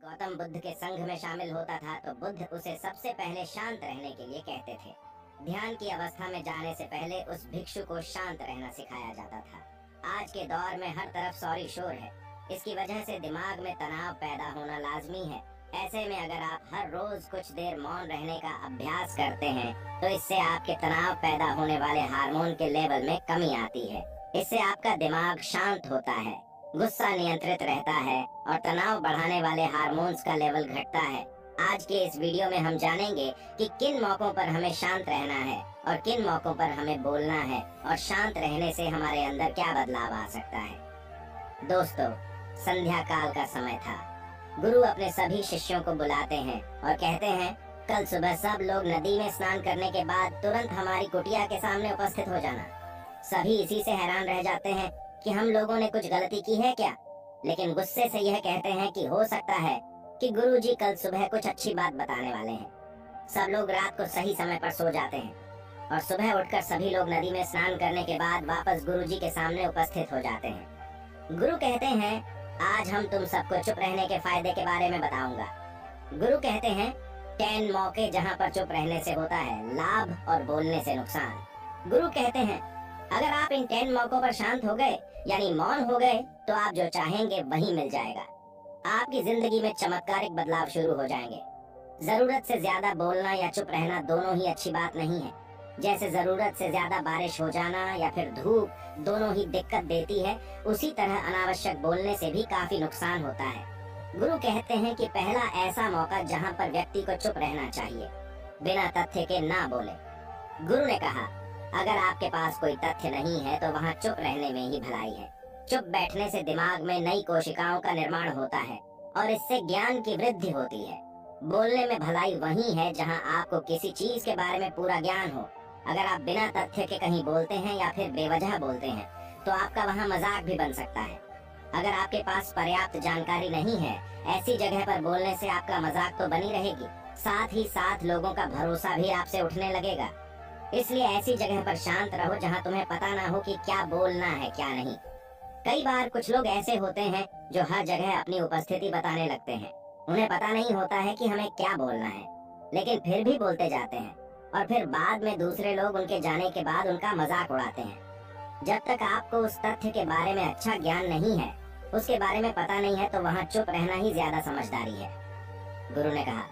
गौतम बुद्ध के संघ में शामिल होता था तो बुद्ध उसे सबसे पहले शांत रहने के लिए कहते थे। ध्यान की अवस्था में जाने से पहले उस भिक्षु को शांत रहना सिखाया जाता था। आज के दौर में हर तरफ सॉरी शोर है। इसकी वजह से दिमाग में तनाव पैदा होना लाजमी है। ऐसे में अगर आप हर रोज कुछ देर मौन रहने का अभ्यास करते हैं तो इससे आपके तनाव पैदा होने वाले हार्मोन के लेवल में कमी आती है। इससे आपका दिमाग शांत होता है, गुस्सा नियंत्रित रहता है और तनाव बढ़ाने वाले हार्मोन्स का लेवल घटता है। आज के इस वीडियो में हम जानेंगे कि किन मौकों पर हमें शांत रहना है और किन मौकों पर हमें बोलना है और शांत रहने से हमारे अंदर क्या बदलाव आ सकता है। दोस्तों, संध्या काल का समय था। गुरु अपने सभी शिष्यों को बुलाते हैं और कहते हैं, कल सुबह सब लोग नदी में स्नान करने के बाद तुरंत हमारी कुटिया के सामने उपस्थित हो जाना। सभी इसी से हैरान रह जाते हैं कि हम लोगों ने कुछ गलती की है क्या, लेकिन गुस्से से यह कहते हैं कि हो सकता है कि गुरुजी कल सुबह कुछ अच्छी बात बताने वाले हैं। सब लोग रात को सही समय पर सो जाते हैं और सुबह उठकर सभी लोग नदी में स्नान करने के बाद वापस गुरुजी के सामने उपस्थित हो जाते हैं। गुरु कहते हैं, आज हम तुम सबको चुप रहने के फायदे के बारे में बताऊंगा। गुरु कहते हैं, 10 मौके जहां पर चुप रहने से होता है लाभ और बोलने से नुकसान। गुरु कहते हैं, अगर आप इन 10 मौकों पर शांत हो गए यानी मौन हो गए तो आप जो चाहेंगे वही मिल जाएगा। आपकी जिंदगी में चमत्कारिक बदलाव शुरू हो जाएंगे। जरूरत से ज्यादा बोलना या चुप रहना दोनों ही अच्छी बात नहीं है। जैसे जरूरत से ज्यादा बारिश हो जाना या फिर धूप दोनों ही दिक्कत देती है, उसी तरह अनावश्यक बोलने से भी काफी नुकसान होता है। गुरु कहते हैं कि पहला ऐसा मौका जहां पर व्यक्ति को चुप रहना चाहिए, बिना तथ्य के ना बोले। गुरु ने कहा, अगर आपके पास कोई तथ्य नहीं है तो वहाँ चुप रहने में ही भलाई है। चुप बैठने से दिमाग में नई कोशिकाओं का निर्माण होता है और इससे ज्ञान की वृद्धि होती है। बोलने में भलाई वही है जहाँ आपको किसी चीज के बारे में पूरा ज्ञान हो। अगर आप बिना तथ्य के कहीं बोलते हैं या फिर बेवजह बोलते हैं तो आपका वहाँ मजाक भी बन सकता है। अगर आपके पास पर्याप्त जानकारी नहीं है, ऐसी जगह पर बोलने से आपका मजाक तो बनी रहेगी, साथ ही साथ लोगों का भरोसा भी आपसे उठने लगेगा। इसलिए ऐसी जगह पर शांत रहो जहां तुम्हें पता ना हो कि क्या बोलना है क्या नहीं। कई बार कुछ लोग ऐसे होते हैं जो हर जगह अपनी उपस्थिति बताने लगते हैं। उन्हें पता नहीं होता है कि हमें क्या बोलना है, लेकिन फिर भी बोलते जाते हैं और फिर बाद में दूसरे लोग उनके जाने के बाद उनका मजाक उड़ाते हैं। जब तक आपको उस तथ्य के बारे में अच्छा ज्ञान नहीं है, उसके बारे में पता नहीं है, तो वहाँ चुप रहना ही ज्यादा समझदारी है। गुरु ने कहा,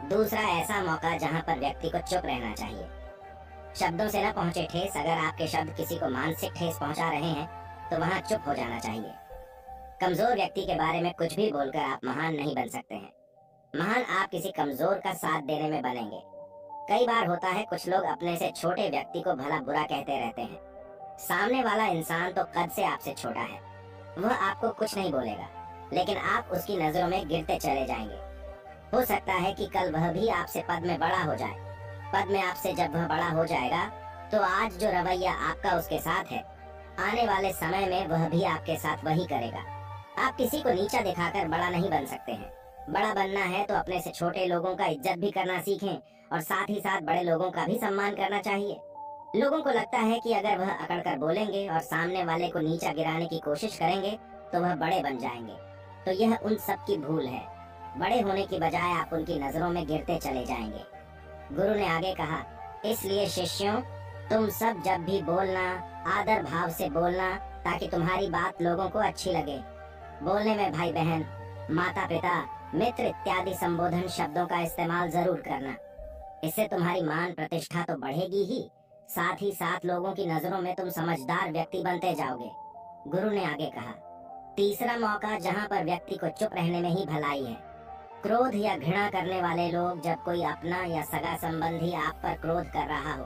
दूसरा ऐसा मौका जहाँ पर व्यक्ति को चुप रहना चाहिए। शब्दों से न पहुंचे ठेस। अगर आपके शब्द किसी को मानसिक ठेस पहुंचा रहे हैं तो वहां चुप हो जाना चाहिए। कमजोर व्यक्ति के बारे में कुछ भी बोलकर आप महान नहीं बन सकते हैं। महान आप किसी कमजोर का साथ देने में बनेंगे। कई बार होता है कुछ लोग अपने से छोटे व्यक्ति को भला बुरा कहते रहते हैं। सामने वाला इंसान तो कद से आपसे छोटा है, वह आपको कुछ नहीं बोलेगा, लेकिन आप उसकी नजरों में गिरते चले जाएंगे। हो सकता है कि कल वह भी आपसे पद में बड़ा हो जाए। पद में आपसे जब वह बड़ा हो जाएगा तो आज जो रवैया आपका उसके साथ है, आने वाले समय में वह भी आपके साथ वही करेगा। आप किसी को नीचा दिखाकर बड़ा नहीं बन सकते हैं। बड़ा बनना है तो अपने से छोटे लोगों का इज्जत भी करना सीखें और साथ ही साथ बड़े लोगों का भी सम्मान करना चाहिए। लोगों को लगता है कि अगर वह अकड़ कर बोलेंगे और सामने वाले को नीचा गिराने की कोशिश करेंगे तो वह बड़े बन जाएंगे, तो यह उन सब की भूल है। बड़े होने की बजाय आप उनकी नजरों में गिरते चले जाएंगे। गुरु ने आगे कहा, इसलिए शिष्यों, तुम सब जब भी बोलना आदर भाव से बोलना ताकि तुम्हारी बात लोगों को अच्छी लगे। बोलने में भाई बहन, माता पिता, मित्र इत्यादि संबोधन शब्दों का इस्तेमाल जरूर करना। इससे तुम्हारी मान प्रतिष्ठा तो बढ़ेगी ही, साथ ही साथ लोगों की नजरों में तुम समझदार व्यक्ति बनते जाओगे। गुरु ने आगे कहा, तीसरा मौका जहाँ पर व्यक्ति को चुप रहने में ही भलाई है। क्रोध या घृणा करने वाले लोग, जब कोई अपना या सगा संबंधी आप पर क्रोध कर रहा हो,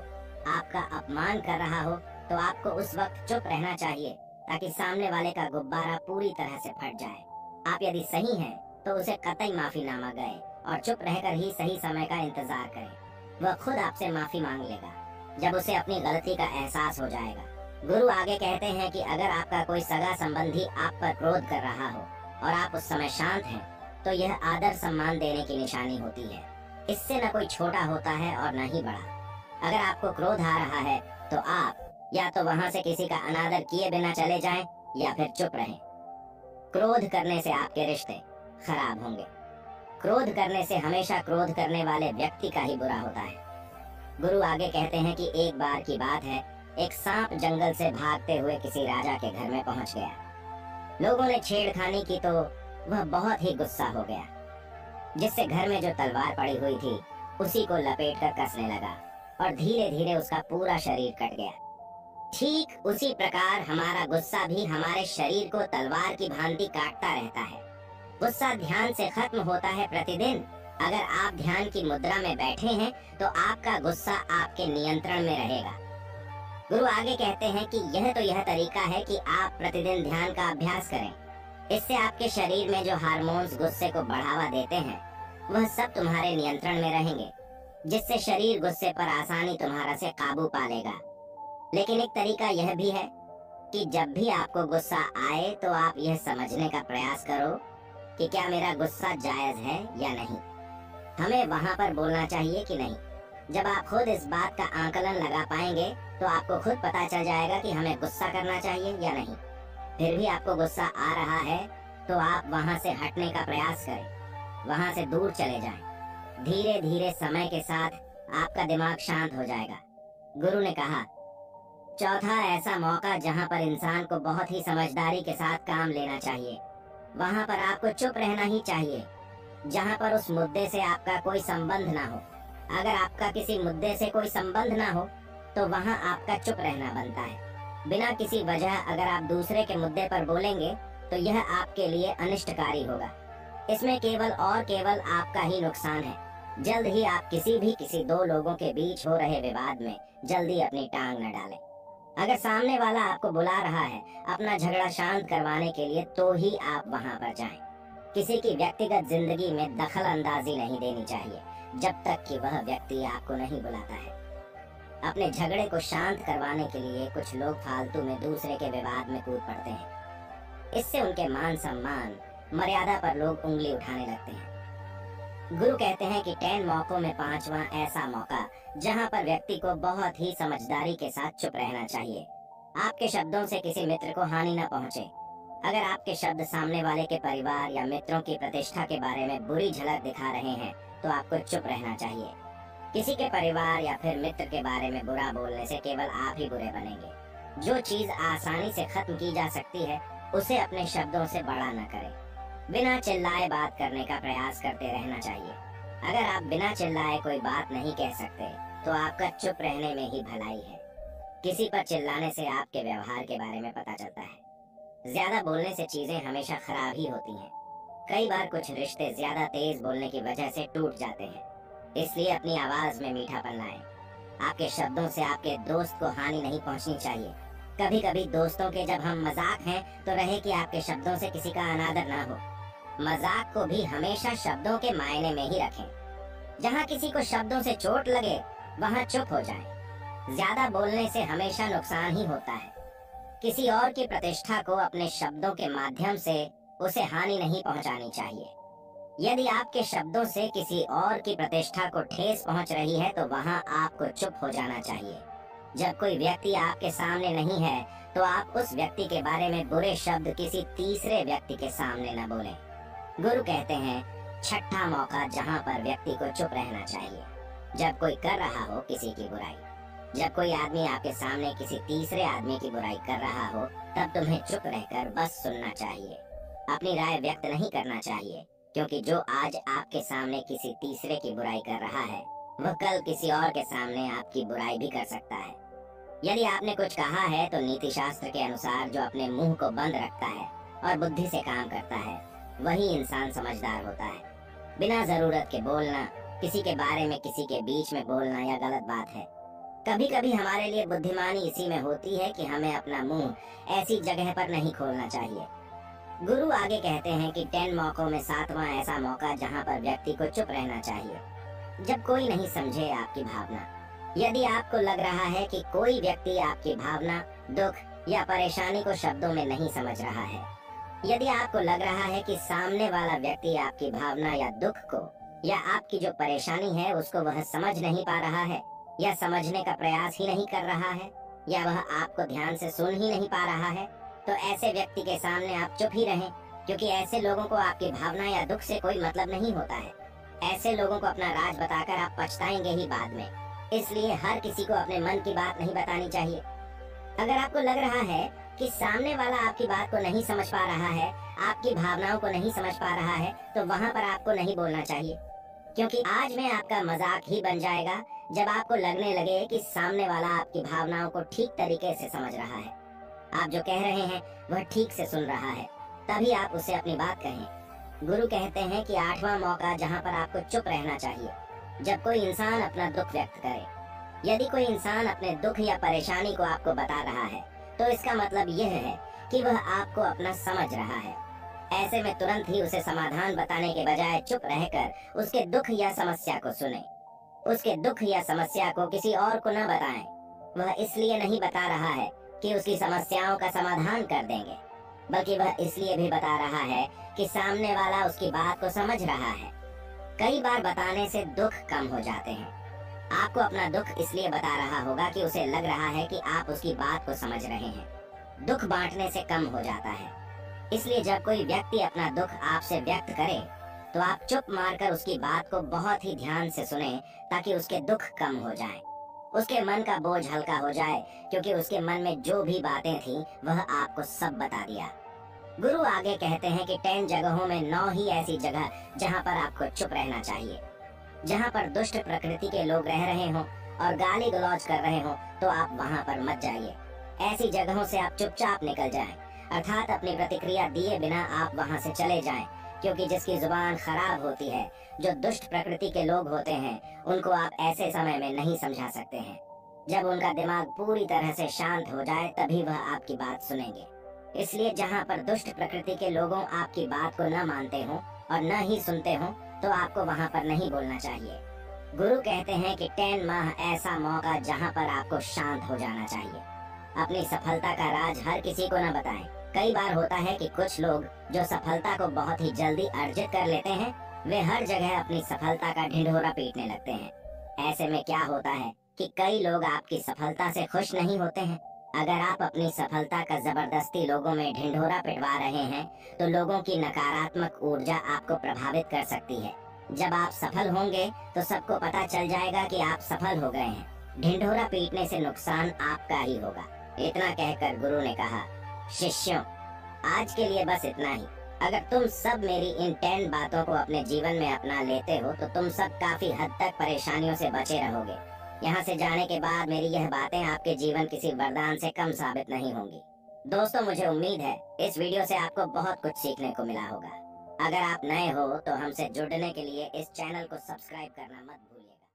आपका अपमान कर रहा हो, तो आपको उस वक्त चुप रहना चाहिए ताकि सामने वाले का गुब्बारा पूरी तरह से फट जाए। आप यदि सही हैं तो उसे कतई माफीनामा गए और चुप रहकर ही सही समय का इंतजार करें। वह खुद आपसे माफी मांग लेगा जब उसे अपनी गलती का एहसास हो जाएगा। गुरु आगे कहते हैं कि अगर आपका कोई सगा संबंधी आप पर क्रोध कर रहा हो और आप उस समय शांत हैं तो यह आदर सम्मान देने की निशानी होती है। इससे न कोई छोटा होता है और न ही बड़ा। अगर आपको क्रोध आ रहा है तो आप या तो वहां से किसी का अनादर किए बिना चले जाएं या फिर चुप रहें। क्रोध करने से आपके रिश्ते खराब होंगे। क्रोध करने से हमेशा क्रोध करने वाले व्यक्ति का ही बुरा होता है। गुरु आगे कहते हैं कि एक बार की बात है, एक सांप जंगल से भागते हुए किसी राजा के घर में पहुंच गया। लोगों ने छेड़खानी की तो वह बहुत ही गुस्सा हो गया, जिससे घर में जो तलवार पड़ी हुई थी उसी को लपेट कर कसने लगा और धीरे धीरे उसका पूरा शरीर कट गया। ठीक उसी प्रकार हमारा गुस्सा भी हमारे शरीर को तलवार की भांति काटता रहता है। गुस्सा ध्यान से खत्म होता है प्रतिदिन। अगर आप ध्यान की मुद्रा में बैठे हैं तो आपका गुस्सा आपके नियंत्रण में रहेगा। गुरु आगे कहते हैं कि यह तरीका है कि आप प्रतिदिन ध्यान का अभ्यास करें। इससे आपके शरीर में जो हार्मोन्स गुस्से को बढ़ावा देते हैं वह सब तुम्हारे नियंत्रण में रहेंगे, जिससे शरीर गुस्से पर आसानी तुम्हारा से काबू पा लेगा। लेकिन एक तरीका यह भी है कि जब भी आपको गुस्सा आए तो आप यह समझने का प्रयास करो कि क्या मेरा गुस्सा जायज है या नहीं। हमें वहां पर बोलना चाहिए कि नहीं। जब आप खुद इस बात का आकलन लगा पाएंगे तो आपको खुद पता चल जाएगा कि हमें गुस्सा करना चाहिए या नहीं। फिर भी आपको गुस्सा आ रहा है तो आप वहां से हटने का प्रयास करें, वहां से दूर चले जाएं। धीरे धीरे समय के साथ आपका दिमाग शांत हो जाएगा। गुरु ने कहा, चौथा ऐसा मौका जहां पर इंसान को बहुत ही समझदारी के साथ काम लेना चाहिए, वहां पर आपको चुप रहना ही चाहिए, जहां पर उस मुद्दे से आपका कोई संबंध ना हो। अगर आपका किसी मुद्दे से कोई संबंध ना हो तो वहां आपका चुप रहना बनता है। बिना किसी वजह अगर आप दूसरे के मुद्दे पर बोलेंगे तो यह आपके लिए अनिष्टकारी होगा। इसमें केवल और केवल आपका ही नुकसान है। जल्द ही आप किसी दो लोगों के बीच हो रहे विवाद में जल्दी अपनी टांग न डालें। अगर सामने वाला आपको बुला रहा है अपना झगड़ा शांत करवाने के लिए तो ही आप वहां पर जाएं। किसी की व्यक्तिगत जिंदगी में दखल अंदाजी नहीं देनी चाहिए जब तक कि वह व्यक्ति आपको नहीं बुलाता है। अपने झगड़े को शांत करवाने के लिए कुछ लोग फालतू में दूसरे के विवाद में कूद पड़ते हैं। इससे उनके मान सम्मान मर्यादा पर लोग उंगली उठाने लगते हैं। गुरु कहते हैं कि 10 मौकों में 5वां ऐसा मौका जहां पर व्यक्ति को बहुत ही समझदारी के साथ चुप रहना चाहिए। आपके शब्दों से किसी मित्र को हानि न पहुंचे। अगर आपके शब्द सामने वाले के परिवार या मित्रों की प्रतिष्ठा के बारे में बुरी झलक दिखा रहे हैं तो आपको चुप रहना चाहिए। किसी के परिवार या फिर मित्र के बारे में बुरा बोलने से केवल आप ही बुरे बनेंगे। जो चीज आसानी से खत्म की जा सकती है उसे अपने शब्दों से बड़ा न करें। बिना चिल्लाए बात करने का प्रयास करते रहना चाहिए। अगर आप बिना चिल्लाए कोई बात नहीं कह सकते तो आपका चुप रहने में ही भलाई है। किसी पर चिल्लाने से आपके व्यवहार के बारे में पता चलता है। ज्यादा बोलने से चीजें हमेशा खराब ही होती हैं। कई बार कुछ रिश्ते ज्यादा तेज बोलने की वजह से टूट जाते हैं। इसलिए अपनी आवाज में मीठापन लाएं। आपके शब्दों से आपके दोस्त को हानि नहीं पहुंचनी चाहिए। कभी कभी दोस्तों के जब हम मजाक हैं तो रहे कि आपके शब्दों से किसी का अनादर ना हो। मजाक को भी हमेशा शब्दों के मायने में ही रखें। जहाँ किसी को शब्दों से चोट लगे वहाँ चुप हो जाएं। ज्यादा बोलने से हमेशा नुकसान ही होता है। किसी और की प्रतिष्ठा को अपने शब्दों के माध्यम से उसे हानि नहीं पहुंचानी चाहिए। यदि आपके शब्दों से किसी और की प्रतिष्ठा को ठेस पहुंच रही है तो वहां आपको चुप हो जाना चाहिए। जब कोई व्यक्ति आपके सामने नहीं है तो आप उस व्यक्ति के बारे में बुरे शब्द किसी तीसरे व्यक्ति के सामने न बोलें। गुरु कहते हैं, छठा मौका जहां पर व्यक्ति को चुप रहना चाहिए, जब कोई कर रहा हो किसी की बुराई। जब कोई आदमी आपके सामने किसी तीसरे आदमी की बुराई कर रहा हो तब तुम्हें चुप रहकर बस सुनना चाहिए। अपनी राय व्यक्त नहीं करना चाहिए, क्योंकि जो आज आपके सामने किसी तीसरे की बुराई कर रहा है वह कल किसी और के सामने आपकी बुराई भी कर सकता है। यदि आपने कुछ कहा है तो नीति शास्त्र के अनुसार जो अपने मुंह को बंद रखता है और बुद्धि से काम करता है वही इंसान समझदार होता है। बिना जरूरत के बोलना, किसी के बारे में किसी के बीच में बोलना यह गलत बात है। कभी कभी हमारे लिए बुद्धिमानी इसी में होती है कि हमें अपना मुंह ऐसी जगह पर नहीं खोलना चाहिए। गुरु आगे कहते हैं कि 10 मौकों में 7वां ऐसा मौका जहां पर व्यक्ति को चुप रहना चाहिए, जब कोई नहीं समझे आपकी भावना। यदि आपको लग रहा है कि कोई व्यक्ति आपकी भावना, दुख या परेशानी को शब्दों में नहीं समझ रहा है, यदि आपको लग रहा है कि सामने वाला व्यक्ति आपकी भावना या दुख को या आपकी जो परेशानी है उसको वह समझ नहीं पा रहा है या समझने का प्रयास ही नहीं कर रहा है या वह आपको ध्यान से सुन ही नहीं पा रहा है, तो ऐसे व्यक्ति के सामने आप चुप ही रहें, क्योंकि ऐसे लोगों को आपकी भावना या दुख से कोई मतलब नहीं होता है। ऐसे लोगों को अपना राज बताकर आप पछताएंगे ही बाद में। इसलिए हर किसी को अपने मन की बात नहीं बतानी चाहिए। अगर आपको लग रहा है कि सामने वाला आपकी बात को नहीं समझ पा रहा है, आपकी भावनाओं को नहीं समझ पा रहा है, तो वहां पर आपको नहीं बोलना चाहिए, क्योंकि आज में आपका मजाक ही बन जाएगा जब आपको लगने लगे कि सामने वाला आपकी भावनाओं को ठीक तरीके से समझ रहा है। आप जो कह रहे हैं वह ठीक से सुन रहा है, तभी आप उसे अपनी बात कहें। गुरु कहते हैं कि 8वां मौका जहां पर आपको चुप रहना चाहिए, जब कोई इंसान अपना दुख व्यक्त करे। यदि कोई इंसान अपने दुख या परेशानी को आपको बता रहा है, तो इसका मतलब यह है कि वह आपको अपना समझ रहा है। ऐसे में तुरंत ही उसे समाधान बताने के बजाय चुप रहकर उसके दुख या समस्या को सुने। उसके दुख या समस्या को किसी और को न बताएं। वह इसलिए नहीं बता रहा है कि उसकी समस्याओं का समाधान कर देंगे, बल्कि वह इसलिए भी बता रहा है कि सामने वाला उसकी बात को समझ रहा है। कई बार बताने से दुख कम हो जाते हैं। आपको अपना दुख इसलिए बता रहा होगा कि उसे लग रहा है कि आप उसकी बात को समझ रहे हैं। दुख बांटने से कम हो जाता है। इसलिए जब कोई व्यक्ति अपना दुख आपसे व्यक्त करे, तो आप चुप मारकर उसकी बात को बहुत ही ध्यान से सुने, ताकि उसके दुख कम हो जाएं। उसके मन का बोझ हल्का हो जाए, क्योंकि उसके मन में जो भी बातें थी वह आपको सब बता दिया। गुरु आगे कहते हैं कि 10 जगहों में 9 ही ऐसी जगह जहां पर आपको चुप रहना चाहिए। जहां पर दुष्ट प्रकृति के लोग रह रहे हों और गाली गलौज कर रहे हों, तो आप वहां पर मत जाइए। ऐसी जगहों से आप चुपचाप निकल जाएं, अर्थात अपनी प्रतिक्रिया दिए बिना आप वहां से चले जाएं, क्योंकि जिसकी जुबान खराब होती है, जो दुष्ट प्रकृति के लोग होते हैं, उनको आप ऐसे समय में नहीं समझा सकते हैं। जब उनका दिमाग पूरी तरह से शांत हो जाए, तभी वह आपकी बात सुनेंगे। इसलिए जहां पर दुष्ट प्रकृति के लोगों आपकी बात को न मानते हो और न ही सुनते हो, तो आपको वहां पर नहीं बोलना चाहिए। गुरु कहते हैं कि 10 माह ऐसा मौका जहां पर आपको शांत हो जाना चाहिए। अपनी सफलता का राज हर किसी को न बताएं। कई बार होता है कि कुछ लोग जो सफलता को बहुत ही जल्दी अर्जित कर लेते हैं, वे हर जगह अपनी सफलता का ढिंढोरा पीटने लगते हैं। ऐसे में क्या होता है कि कई लोग आपकी सफलता से खुश नहीं होते हैं। अगर आप अपनी सफलता का जबरदस्ती लोगों में ढिंढोरा पिटवा रहे हैं, तो लोगों की नकारात्मक ऊर्जा आपको प्रभावित कर सकती है। जब आप सफल होंगे तो सबको पता चल जाएगा कि आप सफल हो गए हैं। ढिंढोरा पीटने से नुकसान आपका ही होगा। इतना कहकर गुरु ने कहा, शिष्यों, आज के लिए बस इतना ही। अगर तुम सब मेरी इन 10 बातों को अपने जीवन में अपना लेते हो, तो तुम सब काफी हद तक परेशानियों से बचे रहोगे। यहाँ से जाने के बाद मेरी यह बातें आपके जीवन किसी वरदान से कम साबित नहीं होंगी। दोस्तों, मुझे उम्मीद है इस वीडियो से आपको बहुत कुछ सीखने को मिला होगा। अगर आप नए हो तो हमसे जुड़ने के लिए इस चैनल को सब्सक्राइब करना मत भूलिएगा।